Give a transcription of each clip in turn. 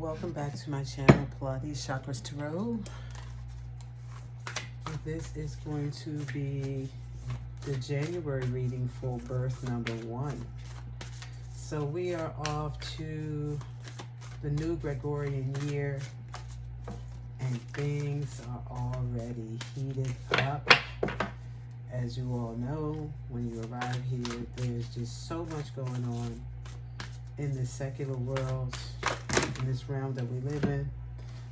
welcome back to my channel, Pilates Chakras Tarot. This is going to be the January reading for birth number 1. So we are off to the new Gregorian year, and things are already heated up. As you all know, when you arrive here, there's just so much going on in this secular world, in this realm that we live in.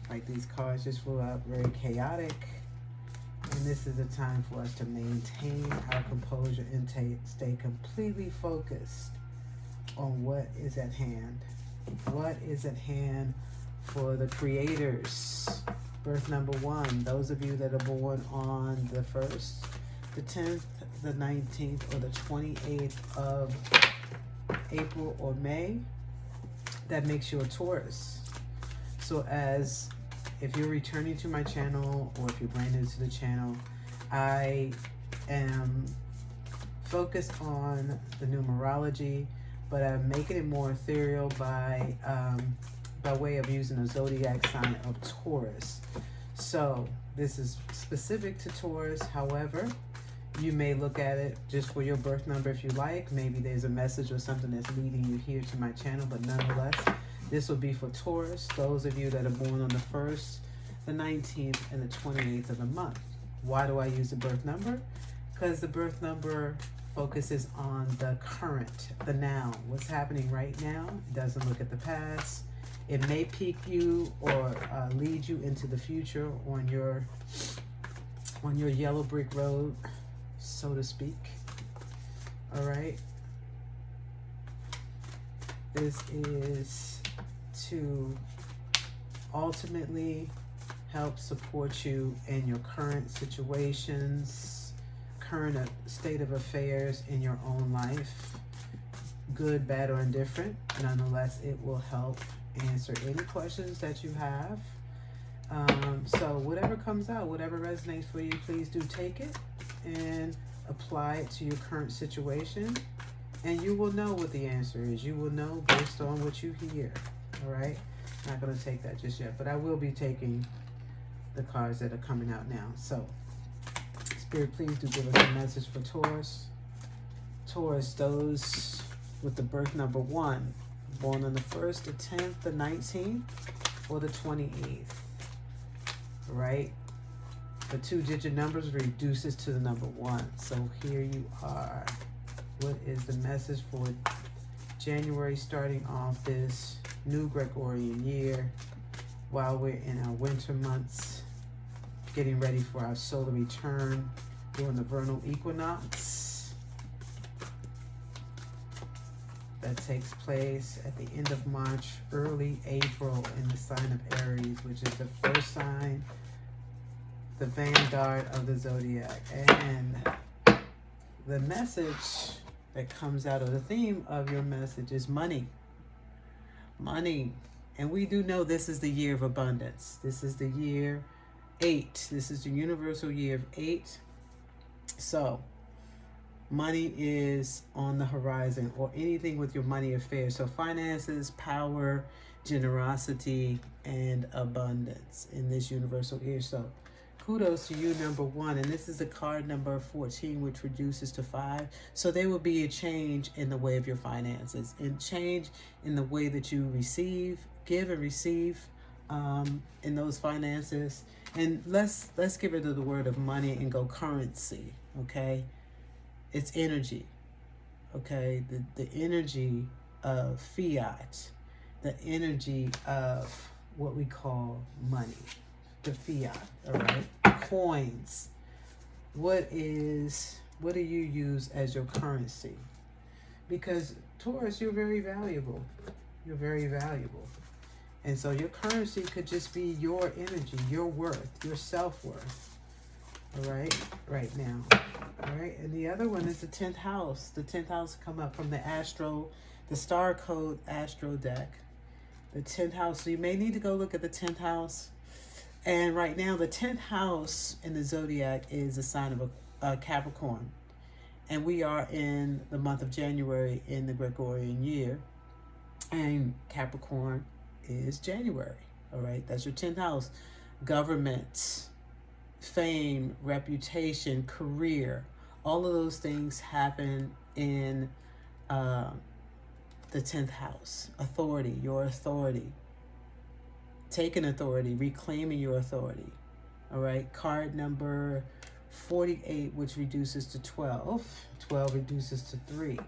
Like these cards just flew out, very chaotic. And this is a time for us to maintain our composure and stay completely focused on what is at hand. What is at hand for the creators? Birth number 1, those of you that are born on the 1st, the 10th, the 19th, or the 28th of April or May, that makes you a Taurus. So if you're returning to my channel, or if you're brand new to the channel, I am focused on the numerology, but I'm making it more ethereal by way of using a zodiac sign of Taurus. So this is specific to Taurus. However, you may look at it just for your birth number if you like. Maybe there's a message or something that's leading you here to my channel, but nonetheless, this will be for Taurus, those of you that are born on the 1st, the 19th, and the 28th of the month. Why do I use the birth number? Because the birth number focuses on the current, the now, what's happening right now. It doesn't look at the past. It may pique you or lead you into the future on your yellow brick road, so to speak. All right. This is to ultimately help support you in your current situations, current state of affairs in your own life, good, bad, or indifferent. Nonetheless, it will help answer any questions that you have. So whatever comes out, whatever resonates for you, please do take it and apply it to your current situation, and you will know what the answer is. You will know based on what you hear. All right, not going to take that just yet, but I will be taking the cards that are coming out now. So Spirit, please do give us a message for Taurus. Taurus, those with the birth number 1, born on the 1st, the 10th, the 19th, or the 28th. Right? The 2-digit numbers reduces to the number 1. So here you are. What is the message for January, starting off this new Gregorian year while we're in our winter months, getting ready for our solar return during the vernal equinox that takes place at the end of March, early April, in the sign of Aries, which is the first sign, the vanguard of the zodiac. And the message that comes out of the theme of your message is money. Money. And we do know this is the year of abundance. This is the year 8. This is the universal year of 8. So money is on the horizon, or anything with your money affairs. So finances, power, generosity, and abundance in this universal year. So kudos to you, number 1. And this is the card number 14, which reduces to 5. So there will be a change in the way of your finances, and change in the way that you give and receive in those finances. And let's get rid of the word of money and go currency. Okay, it's energy. Okay, the energy of fiat, the energy of what we call money, the fiat. All right, coins. What do you use as your currency? Because Taurus, you're very valuable. You're very valuable. And so your currency could just be your energy, your worth, your self-worth. All right, right now. All right, and the other one is the 10th house. The 10th house come up from the star code astro deck. The 10th house. So you may need to go look at the 10th house. And right now, the 10th house in the zodiac is a sign of a Capricorn. And we are in the month of January in the Gregorian year. And Capricorn is January. All right, that's your 10th house. Government, fame, reputation, career, all of those things happen in the 10th house. Authority, your authority. Taking authority, reclaiming your authority. All right, card number 48, which reduces to 12. 12 reduces to 3.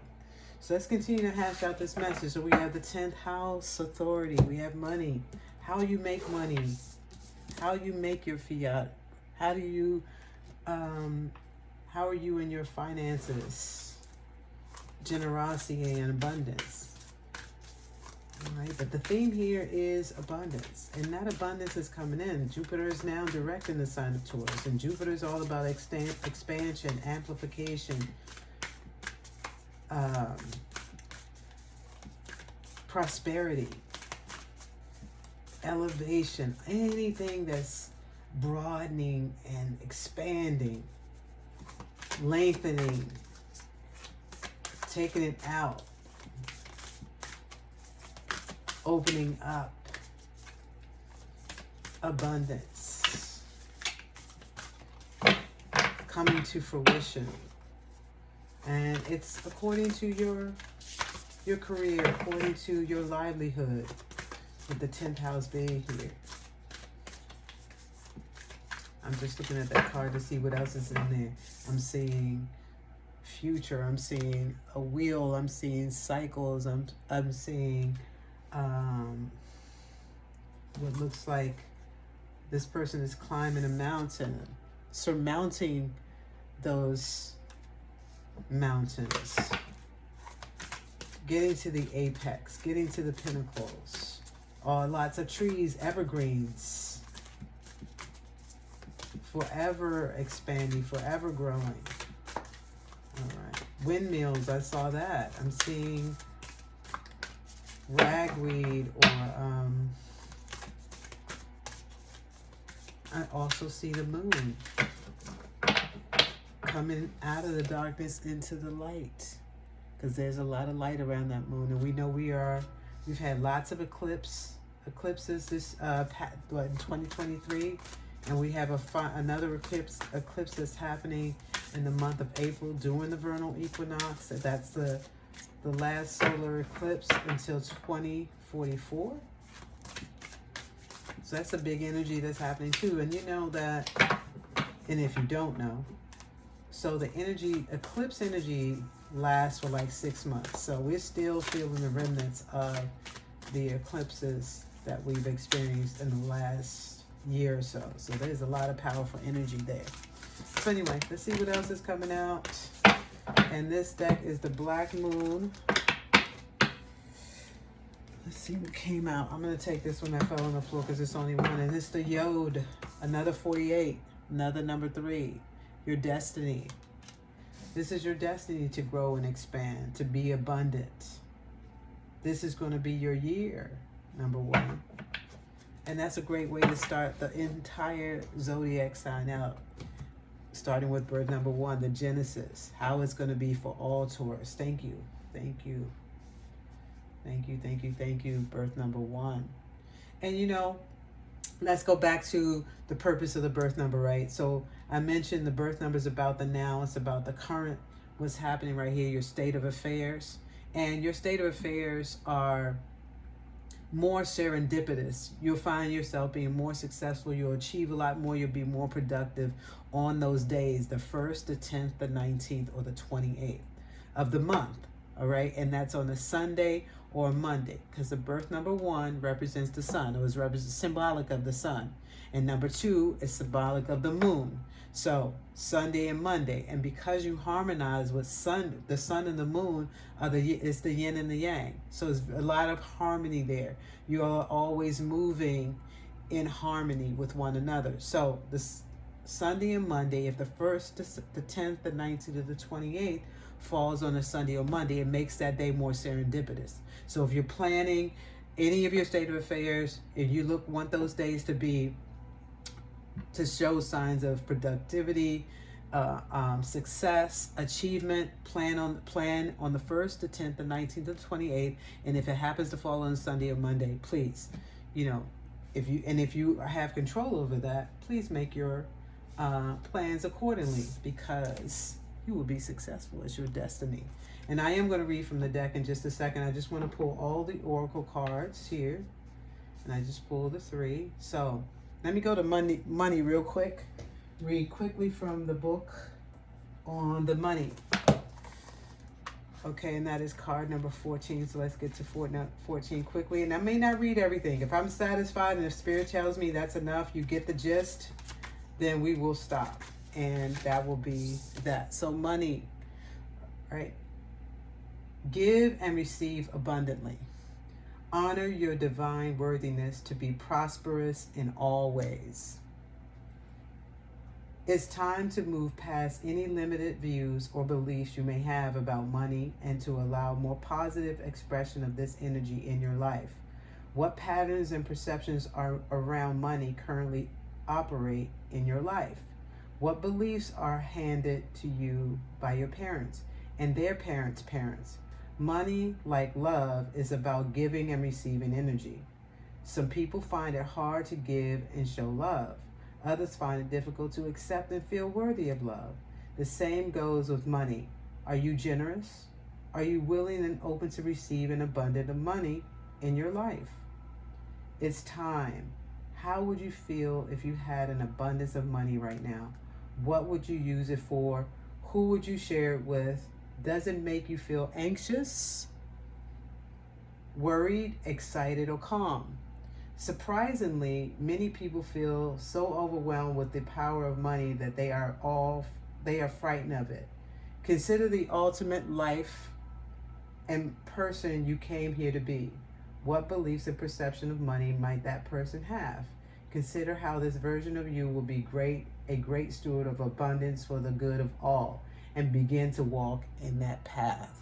So let's continue to hash out this message. So we have the 10th house, authority. We have money. How you make money. How you make your fiat. How are you in your finances? Generosity and abundance. All right, but the theme here is abundance, and that abundance is coming in. Jupiter is now direct in the sign of Taurus, and Jupiter is all about expansion, amplification, prosperity, elevation, anything that's broadening and expanding, lengthening, taking it out, opening up, abundance, coming to fruition. And it's according to your career, according to your livelihood, with the 10th house being here. I'm just looking at that card to see what else is in there. I'm seeing future, I'm seeing a wheel, I'm seeing cycles, I'm seeing what looks like this person is climbing a mountain, surmounting those mountains, getting to the apex, getting to the pinnacles. Lots of trees, evergreens, forever expanding, forever growing. All right, windmills, I saw that. I'm seeing ragweed, or I also see the moon coming out of the darkness into the light, because there's a lot of light around that moon. And we know we've had lots of eclipses this in 2023, and we have another eclipse that's happening in the month of April during the vernal equinox. That's the last solar eclipse until 2044. So that's a big energy that's happening too. And you know that, and if you don't know, so the eclipse energy lasts for like 6 months. So we're still feeling the remnants of the eclipses that we've experienced in the last year or so. So there's a lot of powerful energy there. So anyway, let's see what else is coming out. And this deck is the Black Moon. Let's see what came out. I'm going to take this one that fell on the floor because it's only one. And it's the Yod. Another 48. Another number 3. Your destiny. This is your destiny to grow and expand, to be abundant. This is going to be your year, number 1. And that's a great way to start the entire zodiac sign out. Starting with birth number 1, the Genesis. How it's going to be for all Taurus. Thank you. Thank you. Thank you, thank you, thank you, birth number 1. And you know, let's go back to the purpose of the birth number, right? So I mentioned the birth number is about the now. It's about the current, what's happening right here, your state of affairs. And your state of affairs are more serendipitous. You'll find yourself being more successful. You'll achieve a lot more. You'll be more productive on those days, the 1st, the 10th, the 19th, or the 28th of the month. All right. And that's on a Sunday or a Monday, because the birth number 1 represents the sun. It was symbolic of the sun. And number 2 is symbolic of the moon. So Sunday and Monday. And because you harmonize with the sun and the moon, it's the yin and the yang. So it's a lot of harmony there. You are always moving in harmony with one another. So this Sunday and Monday, if the 1st, the 10th, the 19th, or the 28th falls on a Sunday or Monday, it makes that day more serendipitous. So if you're planning any of your state of affairs, if you want those days to show signs of productivity, success, achievement, plan on the 1st, the 10th, the 19th, the 28th, and if it happens to fall on Sunday or Monday, please, if you have control over that, please make your plans accordingly, because you will be successful. It's your destiny. And I am going to read from the deck in just a second. I just want to pull all the oracle cards here, and I just pulled the 3. So let me go to money real quick. Read quickly from the book on the money. Okay, and that is card number 14. So let's get to 14 quickly. And I may not read everything. If I'm satisfied and if Spirit tells me that's enough, you get the gist, then we will stop. And that will be that. So money, right? Give and receive abundantly. Honor your divine worthiness to be prosperous in all ways. It's time to move past any limited views or beliefs you may have about money and to allow more positive expression of this energy in your life. What patterns and perceptions are around money currently operate in your life? What beliefs are handed to you by your parents and their parents' parents? Money, like love, is about giving and receiving energy. Some people find it hard to give and show love. Others find it difficult to accept and feel worthy of love. The same goes with money. Are you generous? Are you willing and open to receive an abundance of money in your life? It's time. How would you feel if you had an abundance of money right now? What would you use it for? Who would you share it with? Does it make you feel anxious, worried, excited, or calm? Surprisingly, many people feel so overwhelmed with the power of money that they are frightened of it. Consider the ultimate life and person you came here to be. What beliefs and perception of money might that person have? Consider how this version of you will be a great steward of abundance for the good of all, and begin to walk in that path.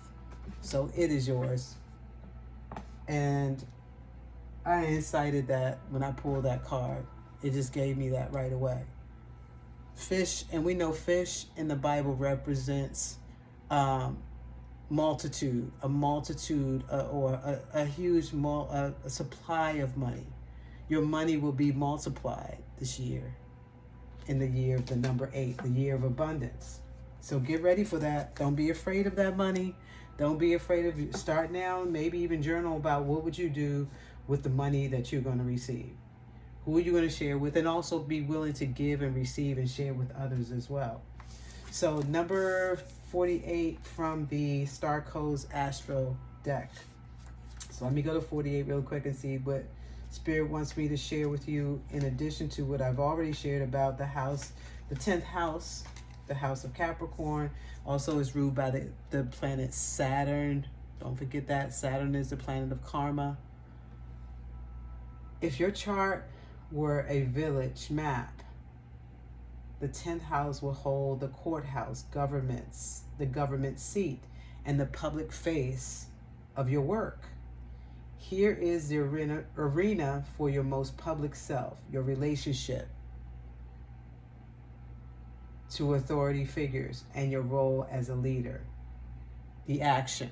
So it is yours. And I incited that when I pulled that card. It just gave me that right away. Fish, and we know fish in the Bible represents multitude, or a huge a supply of money. Your money will be multiplied this year, in the year of the number 8, the year of abundance. So get ready for that. Don't be afraid of that money. Don't be afraid of start now. Maybe even journal about what would you do with the money that you're going to receive. Who are you going to share with? And also be willing to give and receive and share with others as well. So number 48 from the Star Codes Astro deck. So let me go to 48 real quick and see what Spirit wants me to share with you, in addition to what I've already shared about the house, the 10th house, the house of Capricorn. Also is ruled by the planet Saturn. Don't forget that. Saturn is the planet of karma. If your chart were a village map, the 10th house will hold the courthouse, the government seat, and the public face of your work. Here is the arena for your most public self, your relationship to authority figures, and your role as a leader. The action.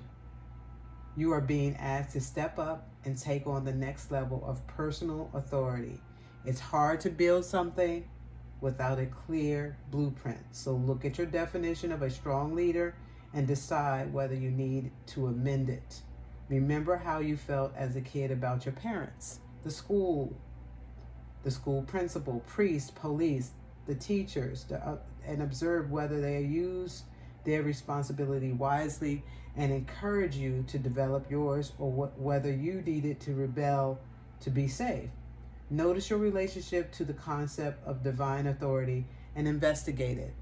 You are being asked to step up and take on the next level of personal authority. It's hard to build something without a clear blueprint. So look at your definition of a strong leader and decide whether you need to amend it. Remember how you felt as a kid about your parents, the school principal, priest, police, the teachers, and observe whether they use their responsibility wisely, and encourage you to develop yours, or whether you needed to rebel to be safe. Notice your relationship to the concept of divine authority and investigate it.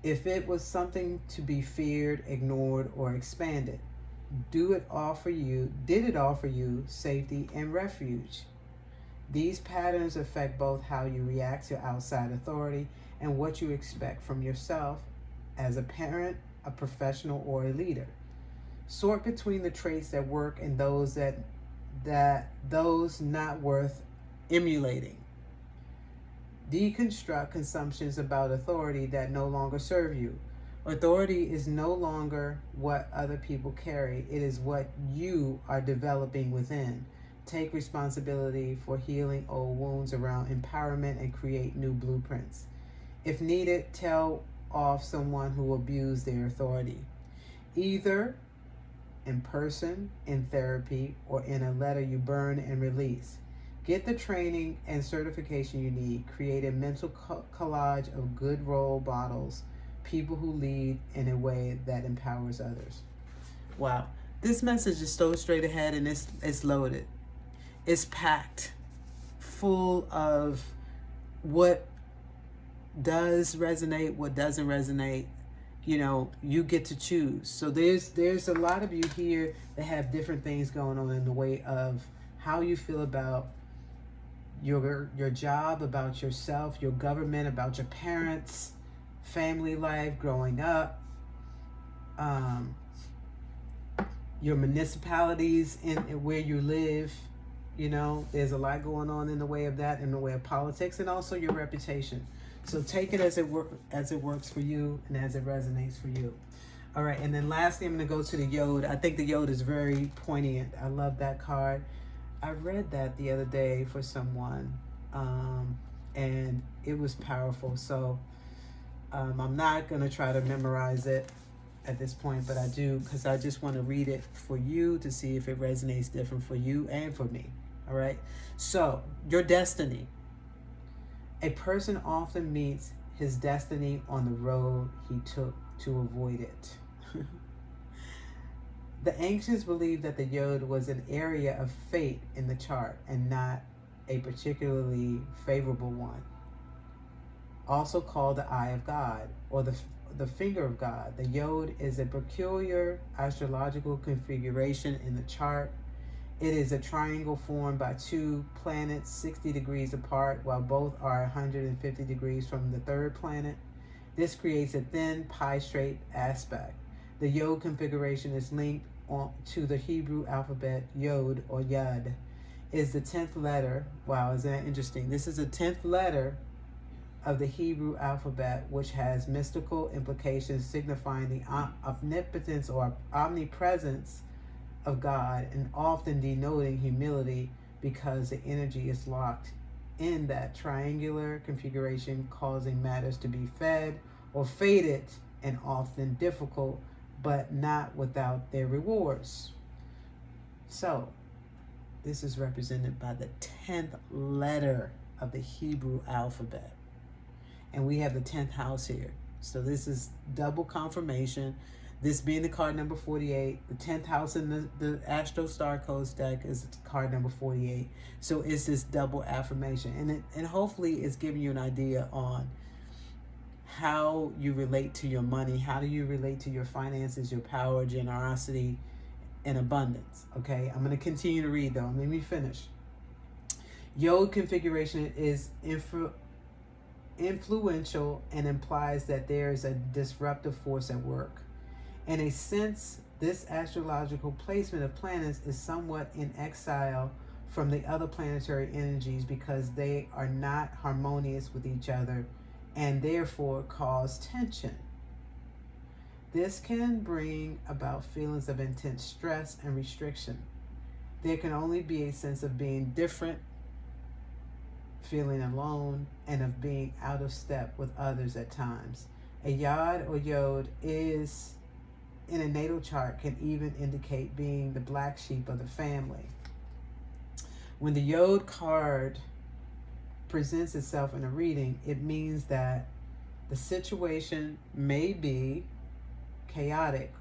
If it was something to be feared, ignored, or expanded, did it offer you safety and refuge? These patterns affect both how you react to outside authority and what you expect from yourself as a parent, a professional, or a leader. Sort between the traits that work and those those not worth emulating. Deconstruct consumptions about authority that no longer serve you. Authority is no longer what other people carry, it is what you are developing within. Take responsibility for healing old wounds around empowerment and create new blueprints. If needed, tell off someone who abused their authority, either in person, in therapy, or in a letter you burn and release. Get the training and certification you need. Create a mental collage of good role models, people who lead in a way that empowers others. Wow, this message is so straight ahead, and it's loaded. It's packed full of what does resonate, what doesn't resonate. You know, you get to choose. So there's a lot of you here that have different things going on in the way of how you feel about your job, about yourself, your government, about your parents, family life, growing up, your municipalities in where you live. You know, there's a lot going on in the way of that, in the way of politics, and also your reputation. So take it as it works for you and as it resonates for you. All right, and then lastly, I'm going to go to the Yod. I think the Yod is very poignant. I love that card. I read that the other day for someone, and it was powerful. So I'm not going to try to memorize it at this point, but I do, because I just want to read it for you to see if it resonates different for you and for me. All right, so your destiny. A person often meets his destiny on the road he took to avoid it. The ancients believed that the Yod was an area of fate in the chart and not a particularly favorable one. Also called the Eye of God or the Finger of God. The Yod is a peculiar astrological configuration in the chart. It is a triangle formed by two planets 60 degrees apart, while both are 150 degrees from the third planet. This creates a thin pie-shaped aspect. The Yod configuration is linked to the Hebrew alphabet. Yod or Yad is the 10th letter. Wow, is that interesting? This is the 10th letter of the Hebrew alphabet, which has mystical implications signifying the omnipotence or omnipresence of God, and often denoting humility because the energy is locked in that triangular configuration, causing matters to be fed or fated, and often difficult, but not without their rewards. So this is represented by the 10th letter of the Hebrew alphabet, and we have the 10th house here. So this is double confirmation. This being the card number 48, the 10th house in the Astro Star Codes deck is card number 48. So it's this double affirmation. And hopefully it's giving you an idea on how you relate to your money. How do you relate to your finances, your power, generosity, and abundance? Okay, I'm going to continue to read though. Let me finish. Yod configuration is influential and implies that there is a disruptive force at work. In a sense, this astrological placement of planets is somewhat in exile from the other planetary energies because they are not harmonious with each other and therefore cause tension. This can bring about feelings of intense stress and restriction. There can only be a sense of being different, feeling alone, and of being out of step with others at times. A Yod or Yod is, in a natal chart, can even indicate being the black sheep of the family. When the Yod card presents itself in a reading, it means that the situation may be chaotic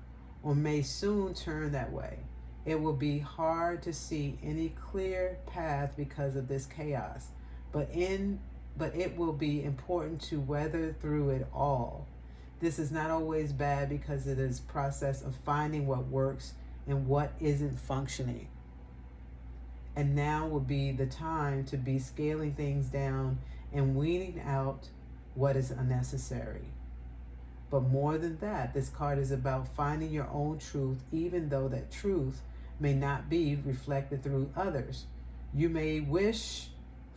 or may soon turn that way. It will be hard to see any clear path because of this chaos, but it will be important to weather through it all. This is not always bad because it is a process of finding what works and what isn't functioning. And now will be the time to be scaling things down and weeding out what is unnecessary. But more than that, this card is about finding your own truth, even though that truth may not be reflected through others. You may wish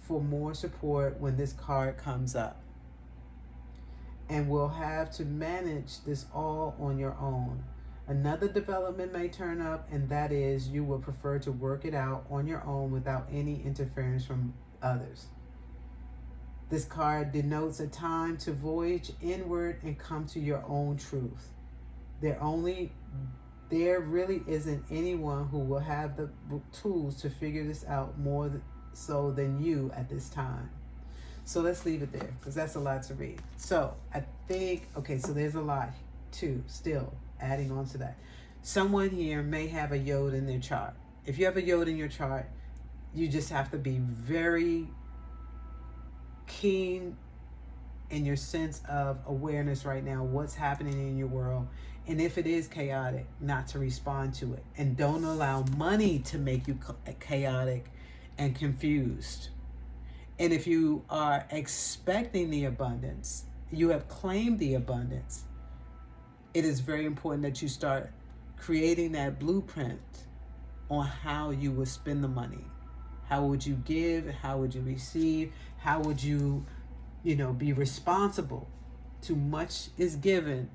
for more support when this card comes up. And will have to manage this all on your own. Another development may turn up, and that is you will prefer to work it out on your own without any interference from others. This card denotes a time to voyage inward and come to your own truth. There really isn't anyone who will have the tools to figure this out more so than you at this time. So let's leave it there, because that's a lot to read. So I think, okay, so there's a lot too, still adding on to that. Someone here may have a yod in their chart. If you have a yod in your chart, you just have to be very keen in your sense of awareness right now, what's happening in your world. And if it is chaotic, not to respond to it. And don't allow money to make you chaotic and confused. And if you are expecting the abundance, you have claimed the abundance, it is very important that you start creating that blueprint on how you will spend the money. How would you give? How would you receive? How would you, be responsible? Too much is given,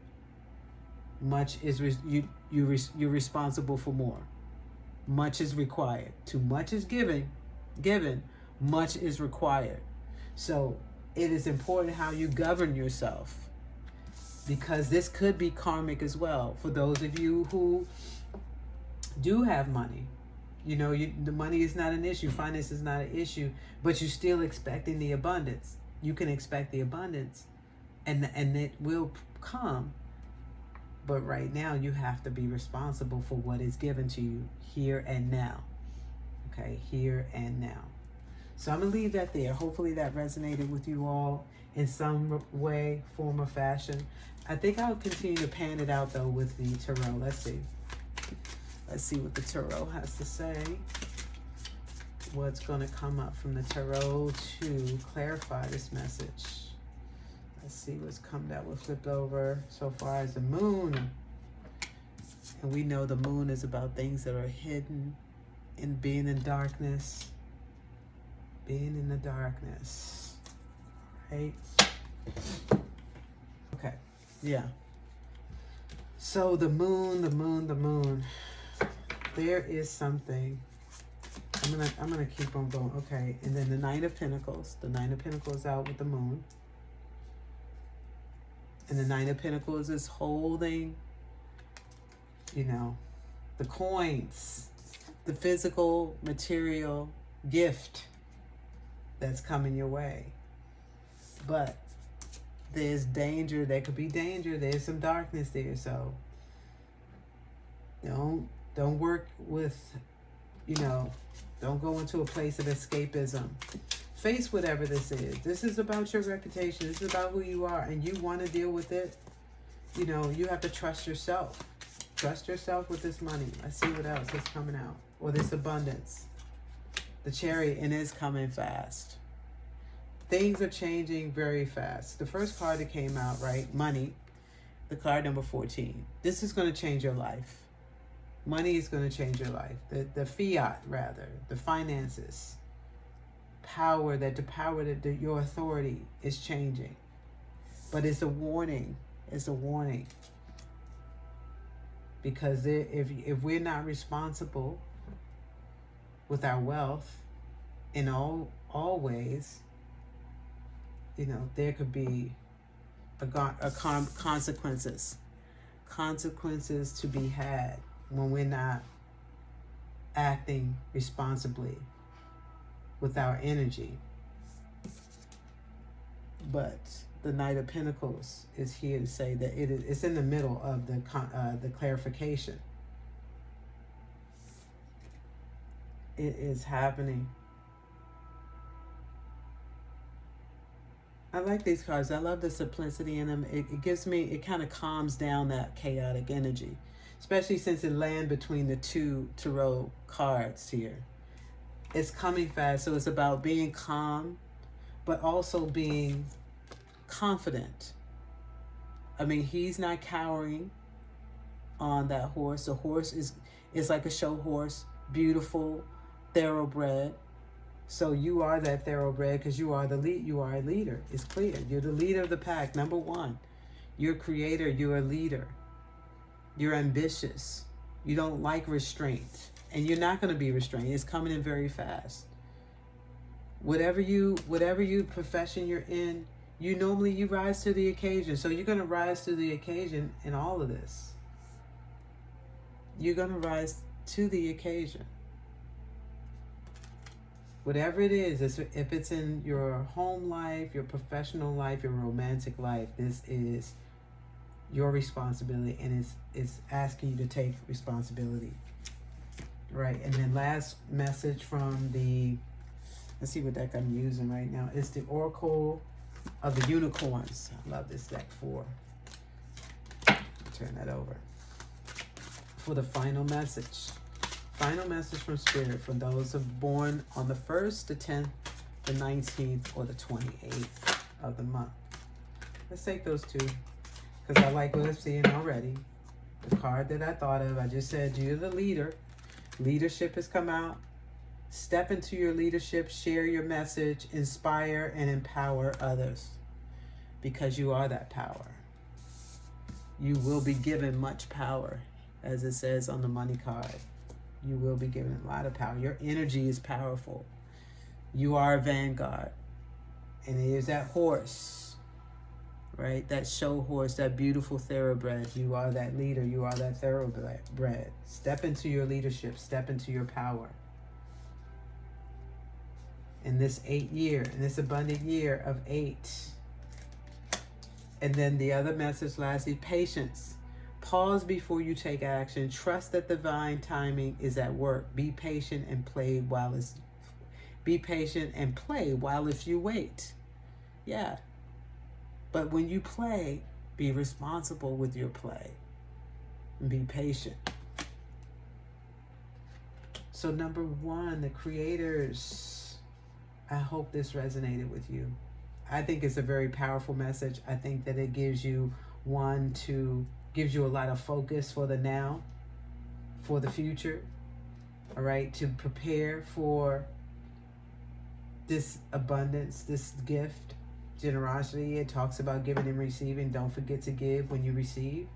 much is you're responsible for more. Much is required. Too much is given, much is required. So it is important how you govern yourself, because this could be karmic as well. For those of you who do have money, the money is not an issue, finance is not an issue, but you're still expecting the abundance. You can expect the abundance, and it will come. But right now, you have to be responsible for what is given to you here and now. Okay, here and now. So I'm going to leave that there. Hopefully that resonated with you all in some way, form, or fashion. I think I'll continue to pan it out, though, with the tarot. Let's see. Let's see what the tarot has to say. What's going to come up from the tarot to clarify this message. Let's see what's come down. We're flipped over so far as the moon. And we know the moon is about things that are hidden and being in darkness. Being in the darkness. Right? Okay. Yeah. So the moon. There is something. I'm gonna keep on going. Okay. And then the Nine of Pentacles. The Nine of Pentacles out with the moon. And the Nine of Pentacles is holding, the coins, the physical, material gift that's coming your way. But there's danger. There could be danger. There's some darkness there. So don't work with, don't go into a place of escapism. Face whatever this is. This is about your reputation. This is about who you are, and you want to deal with it. You have to trust yourself. Trust yourself with this money. Let's see what else is coming out. Or this abundance. The Chariot, and it's coming fast. Things are changing very fast. The first card that came out, right? Money. The card number 14. This is going to change your life. Money is going to change your life. The fiat, rather. The finances. Power, your authority is changing. But it's a warning. It's a warning. Because if we're not responsible with our wealth in all ways, there could be consequences to be had when we're not acting responsibly with our energy. But the Knight of Pentacles is here to say that it's in the middle of the clarification. It is happening. I like these cards. I love the simplicity in them. It kind of calms down that chaotic energy, especially since it lands between the two tarot cards here. It's coming fast, so it's about being calm, but also being confident. I mean, he's not cowering on that horse. The horse is like a show horse, beautiful, thoroughbred, So you are that thoroughbred because you are the lead. You are a leader. It's clear. You're the leader of the pack. Number one, you're a creator. You're a leader. You're ambitious. You don't like restraint, and you're not going to be restrained. It's coming in very fast. Whatever you profession you're in, you rise to the occasion. So you're going to rise to the occasion in all of this. You're going to rise to the occasion. Whatever it is, if it's in your home life, your professional life, your romantic life, this is your responsibility, and it's asking you to take responsibility. Right, and then last message from the, let's see what deck I'm using right now. It's the Oracle of the Unicorns. I love this deck for. Turn that over. For the final message. Final message from Spirit for those who are born on the 1st, the 10th, the 19th, or the 28th of the month. Let's take those two because I like what I'm seeing already. The card that I thought of, I just said you're the leader. Leadership has come out. Step into your leadership, share your message, inspire and empower others because you are that power. You will be given much power, as it says on the money card. You will be given a lot of power. Your energy is powerful. You are a vanguard. And it is that horse, right? That show horse, that beautiful thoroughbred. You are that leader. You are that thoroughbred. Step into your leadership. Step into your power. In this in this abundant year of 8. And then the other message lastly, patience. Pause before you take action. Trust that divine timing is at work. Be patient and play while if you wait. Yeah. But when you play, be responsible with your play. And be patient. So number one, the creators. I hope this resonated with you. I think it's a very powerful message. I think that it gives you gives you a lot of focus for the now, for the future, all right, to prepare for this abundance, this gift, generosity. It talks about giving and receiving. Don't forget to give when you receive.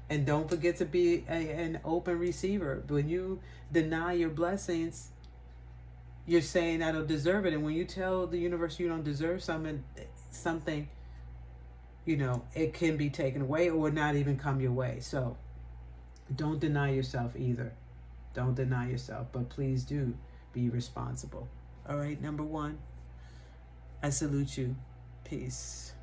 And don't forget to be an open receiver. When you deny your blessings, you're saying I don't deserve it. And when you tell the universe you don't deserve something, it can be taken away or not even come your way. So don't deny yourself either. Don't deny yourself, but please do be responsible. All right, number one, I salute you. Peace.